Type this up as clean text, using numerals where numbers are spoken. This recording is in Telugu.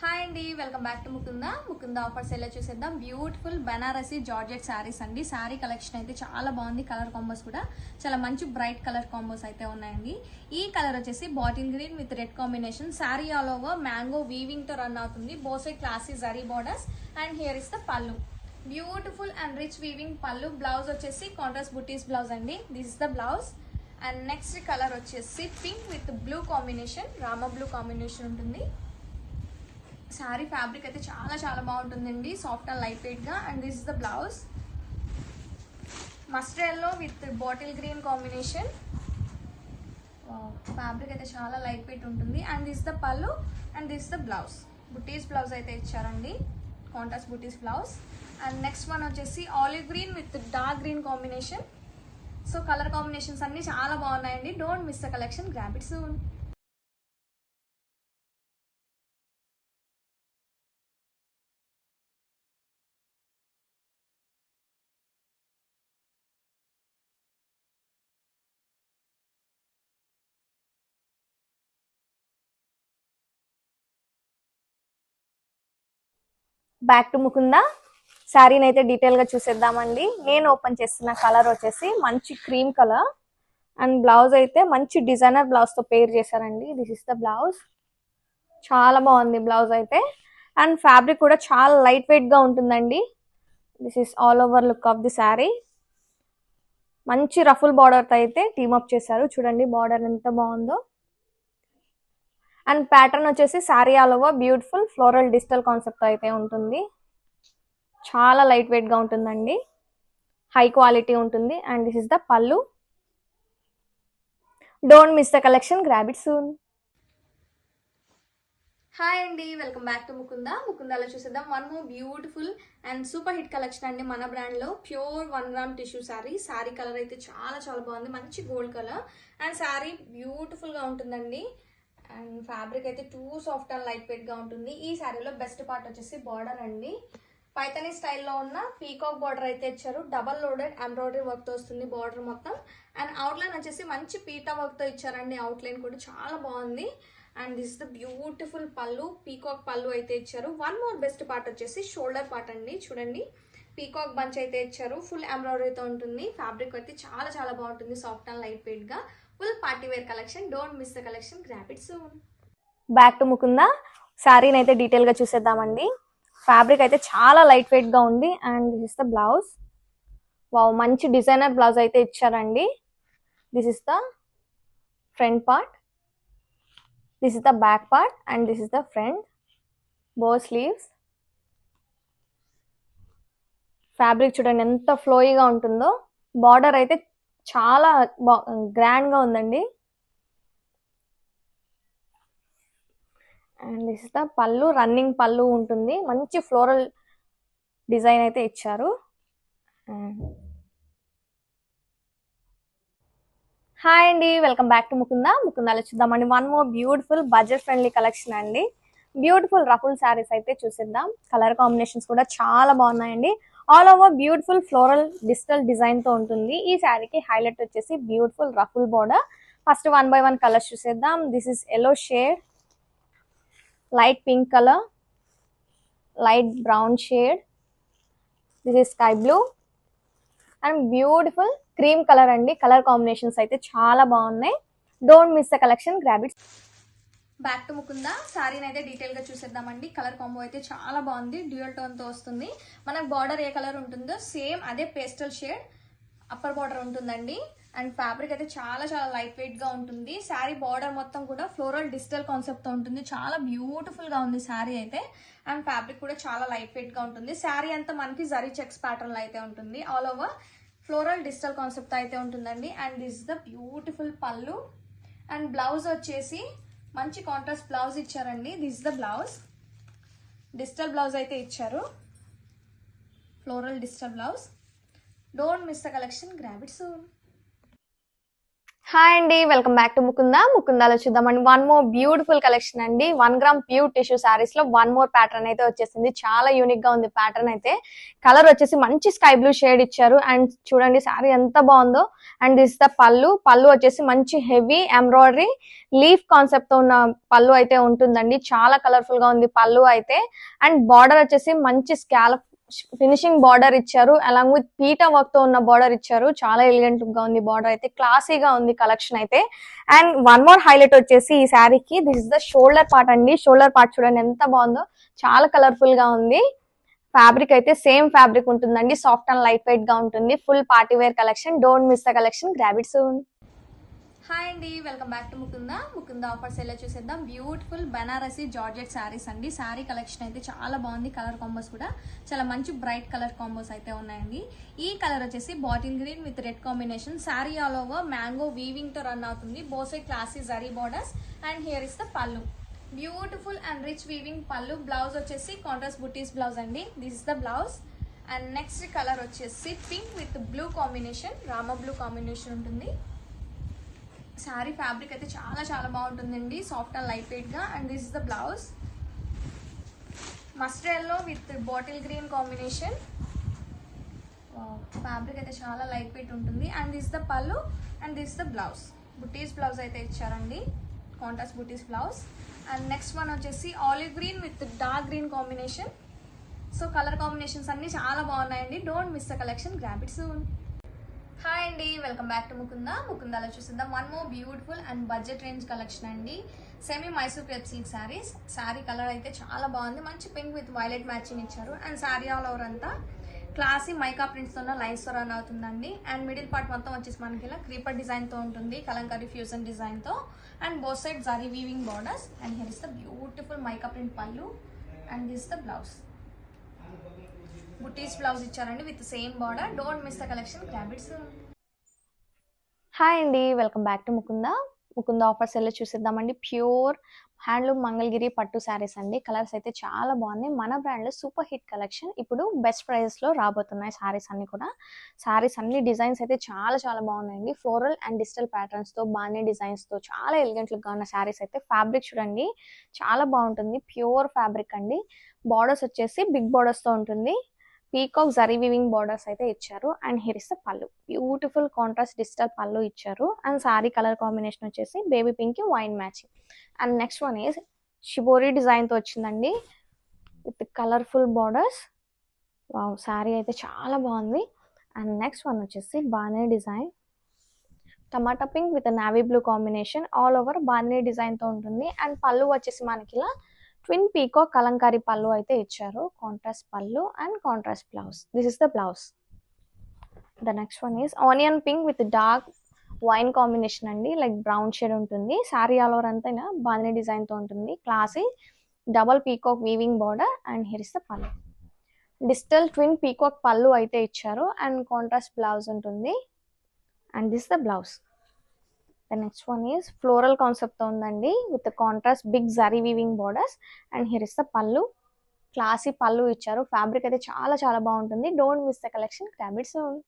హాయ్ అండి, welcome back to Mukunda offers ఎలా చూసేద్దాం. బ్యూటిఫుల్ బనారసి జార్జెట్ శారీస్ అండి. శారీ కలెక్షన్ అయితే చాలా బాగుంది. కలర్ కాంబోస్ కూడా చాలా మంచి బ్రైట్ కలర్ కాంబోస్ అయితే ఉన్నాయండి. ఈ కలర్ వచ్చేసి bottle green with red combination. Sari all over mango weaving తో రన్ అవుతుంది. బోసే classy zari borders and here is the pallu. Beautiful and rich weaving pallu. Blouse వచ్చేసి కాంట్రాస్ట్ బుటీస్ బ్లౌజ్ అండి. This is the blouse. And next colour వచ్చేసి pink with blue combination, Rama blue combination ఉంటుంది. శారీ ఫ్యాబ్రిక్ అయితే చాలా బాగుంటుందండి, సాఫ్ట్ అండ్ లైట్ వెయిట్ గా. And this is the blouse. Mustard yellow with bottle green combination. Fabric అయితే చాలా లైట్ వెయిట్ ఉంటుంది. అండ్ దిస్ ద పల్లు and this the blouse. Butis blouse అయితే ఇచ్చారండి, contrast buttis blouse. And next one వచ్చేసి olive green with dark green combination. So colour combinations అన్ని చాలా బాగున్నాయండి. Don't miss the collection, grab it soon. Back to Mukunda. శారీని అయితే డీటెయిల్ గా చూసేద్దామండి. నేను ఓపెన్ చేస్తున్న కలర్ వచ్చేసి మంచి క్రీమ్ కలర్. అండ్ బ్లౌజ్ అయితే మంచి డిజైనర్ బ్లౌజ్ తో పేర్ చేశారండి. This is the blouse. చాలా బాగుంది బ్లౌజ్ అయితే. అండ్ ఫ్యాబ్రిక్ కూడా చాలా లైట్ వెయిట్ గా ఉంటుందండి. This is all over look of the sari. మంచి రఫుల్ బార్డర్ తో అయితే టీమప్ చేశారు. చూడండి బార్డర్ ఎంత బాగుందో. అండ్ ప్యాటర్న్ వచ్చేసి sari all over beautiful floral digital concept అయితే ఉంటుంది. చాలా లైట్ వెయిట్ గా ఉంటుందండి, హై క్వాలిటీ ఉంటుంది. అండ్ దిస్ ఇస్ ద పల్లు. Don't miss the collection, grab it soon. Hi అండి, వెల్కమ్ బ్యాక్ టు ముకుందాలో చూసేద్దాం one more beautiful and super hit collection అండి. మన బ్రాండ్ లో pure 1 gram tissue sari. Sari colour అయితే చాలా బాగుంది, మంచి gold colour. And sari beautiful గా ఉంటుందండి. అండ్ ఫ్యాబ్రిక్ అయితే two soft and light weight గా ఉంటుంది. ఈ శారీలో బెస్ట్ పార్ట్ వచ్చేసి బార్డర్ అండి. పైతనీ స్టైల్లో ఉన్న పీకాక్ బార్డర్ అయితే ఇచ్చారు. డబల్ లోడెడ్ ఎంబ్రాయిడరీ వర్క్ తో వస్తుంది బార్డర్ మొత్తం. అండ్ అవుట్లైన్ వచ్చేసి మంచి పీటా వర్క్ తో ఇచ్చారండి. అవుట్లైన్ కూడా చాలా బాగుంది. అండ్ దిస్ ద బ్యూటిఫుల్ పల్లు, పీకాక్ పల్లు అయితే ఇచ్చారు. వన్ మోర్ బెస్ట్ పార్ట్ వచ్చేసి షోల్డర్ పార్ట్ అండి. చూడండి పీకాక్ బంచ్ అయితే ఇచ్చారు. ఫుల్ ఎంబ్రాయిడరీతో ఉంటుంది. ఫ్యాబ్రిక్ అయితే చాలా బాగుంటుంది, సాఫ్ట్ అండ్ లైట్ వెయిట్ గా. Full party wear collection. Don't miss the collection, grab it soon. Back to Mukunda. శారీని అయితే డీటెయిల్ గా చూసేద్దామండి. ఫ్యాబ్రిక్ అయితే చాలా లైట్ వెయిట్ గా ఉంది. And this is the blouse. Wow, మంచి డిజైనర్ బ్లౌజ్ అయితే ఇచ్చారండి. This is the front part, this is the back part and this is the front బో స్లీవ్స్. ఫ్యాబ్రిక్ చూడండి ఎంత ఫ్లోయిగా ఉంటుందో. బార్డర్ అయితే చాలా గ్రాండ్ గా ఉందండి. అండ్ దిస్ ఇస్ ద పల్లు, రన్నింగ్ పల్లు ఉంటుంది. మంచి ఫ్లోరల్ డిజైన్ అయితే ఇచ్చారు. హాయ్ అండి, వెల్కమ్ బ్యాక్ టు ముకుందాలో చూద్దామండి one more beautiful budget friendly collection అండి. బ్యూటిఫుల్ రఫుల్ శారీస్ అయితే చూసేద్దాం. కలర్ కాంబినేషన్స్ కూడా చాలా బాగున్నాయండి. All over beautiful floral digital design తో ఉంటుంది. ఈ శారీకి హైలైట్ వచ్చేసి beautiful ruffle border. First 1 by 1 colours చూసేద్దాం. This is yellow shade, light pink colour, light brown shade, this is sky blue and beautiful cream colour అండి. కలర్ కాంబినేషన్స్ అయితే చాలా బాగున్నాయి. Don't miss the collection, grab it. Back to Mukunda. శారీని అయితే డీటెయిల్ గా చూసేద్దామండి. కలర్ కాంబో అయితే చాలా బాగుంది, డ్యూయల్ టోన్ తో వస్తుంది. మనకు బార్డర్ ఏ కలర్ ఉంటుందో సేమ్ అదే పేస్టల్ షేడ్ అప్పర్ బార్డర్ ఉంటుందండి. అండ్ ఫ్యాబ్రిక్ అయితే చాలా లైట్ వెయిట్ గా ఉంటుంది. శారీ బార్డర్ మొత్తం కూడా ఫ్లోరల్ డిజిటల్ కాన్సెప్ట్ తో ఉంటుంది. చాలా బ్యూటిఫుల్ గా ఉంది శారీ అయితే. అండ్ ఫ్యాబ్రిక్ కూడా చాలా లైట్ వెయిట్ గా ఉంటుంది. శారీ అంతా మనకి జరీ చెక్స్ ప్యాటర్న్ లో అయితే ఉంటుంది. All over floral digital concept అయితే ఉంటుందండి. అండ్ దిస్ ద బ్యూటిఫుల్ పల్లు. అండ్ బ్లౌజ్ వచ్చేసి మంచి కాంట్రాస్ట్ బ్లౌజ్ ఇచ్చారండి. This the blouse. Digital blouse అయితే ఇచ్చారు, floral digital blouse. Don't miss the collection, grab it soon. Hi అండి, వెల్కమ్ బ్యాక్ టు ముకుందాలో చూద్దామండి. వన్ మోర్ బ్యూటిఫుల్ కలెక్షన్ అండి. 1 గ్రామ్ ప్యూర్ టిష్యూ సారీస్ లో వన్ మోర్ ప్యాటర్న్ అయితే వచ్చేసింది. చాలా యూనిక్ గా ఉంది ప్యాటర్న్ అయితే. కలర్ వచ్చేసి మంచి స్కై బ్లూ షేడ్ ఇచ్చారు. అండ్ చూడండి సారీ ఎంత బాగుందో. అండ్ దిస్ ద పళ్ళు వచ్చేసి మంచి హెవీ ఎంబ్రాయిడరీ లీఫ్ కాన్సెప్ట్ తో ఉన్న పళ్ళు అయితే ఉంటుందండి. చాలా కలర్ఫుల్ గా ఉంది పళ్ళు అయితే. అండ్ బార్డర్ వచ్చేసి మంచి స్కాలప్ ఫినిషింగ్ బార్డర్ ఇచ్చారు. అలాంగ్ విత్ పీటా వర్క్ తో ఉన్న బార్డర్ ఇచ్చారు. చాలా ఎలిగెంట్ గా ఉంది బార్డర్ అయితే. క్లాసీగా ఉంది కలెక్షన్ అయితే. అండ్ వన్ మోర్ హైలైట్ వచ్చేసి ఈ శారీకి this is the shoulder part అండి. షోల్డర్ పార్ట్ చూడండి ఎంత బాగుందో. చాలా కలర్ఫుల్ గా ఉంది. ఫ్యాబ్రిక్ అయితే సేమ్ ఫ్యాబ్రిక్ ఉంటుందండి. సాఫ్ట్ అండ్ లైట్ వెయిట్ గా ఉంటుంది. Full party wear collection. Don't miss the collection. Grab it soon. Hi అండి, welcome back to Mukunda offers ఎలా చూసేద్దాం. బ్యూటిఫుల్ బనారసి జార్జెట్ శారీస్ అండి. శారీ కలెక్షన్ అయితే చాలా బాగుంది. కలర్ కాంబోస్ కూడా చాలా మంచి బ్రైట్ కలర్ కాంబోస్ అయితే ఉన్నాయండి. ఈ కలర్ వచ్చేసి bottle green with red combination. Sari all over mango weaving తో రన్ అవుతుంది. బోసే classy zari borders and here is the pallu. Beautiful and rich weaving pallu. Blouse వచ్చేసి కాంట్రాస్ట్ బుటీస్ బ్లౌజ్ అండి. This is the blouse. And next colour వచ్చేసి pink with blue combination. Rama blue combination ఉంటుంది. శారీ ఫ్యాబ్రిక్ అయితే చాలా బాగుంటుందండి. సాఫ్ట్ అండ్ లైట్ వెయిట్ గా. And this is the blouse. Mustard yellow with bottle green combination. Fabric అయితే చాలా లైట్ వెయిట్ ఉంటుంది. And this the pallu and this the blouse. Butis blouse అయితే ఇచ్చారండి. Contrast buttis blouse. And next one వచ్చేసి olive green with dark green combination. So colour combinations అన్ని చాలా బాగున్నాయండి. Don't miss the collection. Grab it soon. Hi అండి, వెల్కమ్ బ్యాక్ టు ముకుందాలో చూసిద్దాం. One more beautiful and budget range collection అండి. Semi Mysore crepe silk saris. Sari colour అయితే చాలా బాగుంది. మంచి పింక్ విత్ వైలెట్ మ్యాచింగ్ ఇచ్చారు. అండ్ శారీ ఆల్ ఓవర్ అంతా క్లాసీ మైకా ప్రింట్స్ తో ఉన్న లైన్స్ తో రన్ అవుతుందండి. అండ్ మిడిల్ పార్ట్ మొత్తం వచ్చేసి మనకి ఇలా క్రీపర్ డిజైన్ తో ఉంటుంది. కలంకారీ ఫ్యూజన్ డిజైన్ తో. And both side zari weaving borders. And here is the beautiful mica print pallu. And this the blouse. Butis blouse ఇచ్చారండి with same border. Don't miss the collection. Grab it soon. Hi అండి, welcome back to Mukunda offers ఎలా చూసిద్దామండి. ప్యూర్ హ్యాండ్లూమ్ మంగళగిరి పట్టు శారీస్ అండి. కలర్స్ అయితే చాలా బాగున్నాయి. మన బ్రాండ్ లో సూపర్ హిట్ కలెక్షన్ ఇప్పుడు బెస్ట్ ప్రైజెస్ లో రాబోతున్నాయి శారీస్ అన్ని కూడా. శారీస్ అన్ని డిజైన్స్ అయితే చాలా బాగున్నాయండి. ఫ్లోరల్ అండ్ డిజిటల్ ప్యాటర్న్స్ తో బాగానే డిజైన్స్ తో చాలా ఎలిగెంట్ లుక్ గా ఉన్న శారీస్ అయితే. ఫ్యాబ్రిక్ చూడండి చాలా బాగుంటుంది. ప్యూర్ ఫ్యాబ్రిక్ అండి. బార్డర్స్ వచ్చేసి బిగ్ బార్డర్స్ తో ఉంటుంది. పీకాక్ జరీ వీవింగ్ బార్డర్స్ అయితే ఇచ్చారు. And here is the pallu. Beautiful contrast digital పళ్ళు ఇచ్చారు. అండ్ సారీ కలర్ కాంబినేషన్ వచ్చేసి baby pink wine matching. And next one is shibori design తో వచ్చిందండి with colourful borders. Wow, sari అయితే చాలా బాగుంది. అండ్ నెక్స్ట్ వన్ వచ్చేసి బానే design tomato pink with navy blue combination. All over బానే డిజైన్ తో ఉంటుంది. అండ్ పళ్ళు వచ్చేసి మనకి ఇలా ట్విన్ పీకాక్ కలంకారీ పళ్ళు అయితే ఇచ్చారు. కాంట్రాస్ట్ పళ్ళు and contrast blouse. This is the blouse. The next one is onion pink with dark wine combination అండి. లైక్ బ్రౌన్ షేడ్ ఉంటుంది. శారీ ఆల్ ఓవర్ అంతా బాగానే డిజైన్ తో ఉంటుంది. Classy double peacock weaving border. And here is the పళ్ళు. డిజిటల్ ట్విన్ పీకాక్ పళ్ళు అయితే ఇచ్చారు. అండ్ కాంట్రాస్ట్ బ్లౌజ్ ఉంటుంది. And this the blouse. The next one is floral concept తో ఉందండి with contrast big zari weaving borders. And here is the పళ్ళు. క్లాసీ పళ్ళు ఇచ్చారు. ఫ్యాబ్రిక్ అయితే చాలా బాగుంటుంది. Don't miss the collection. Grab it soon.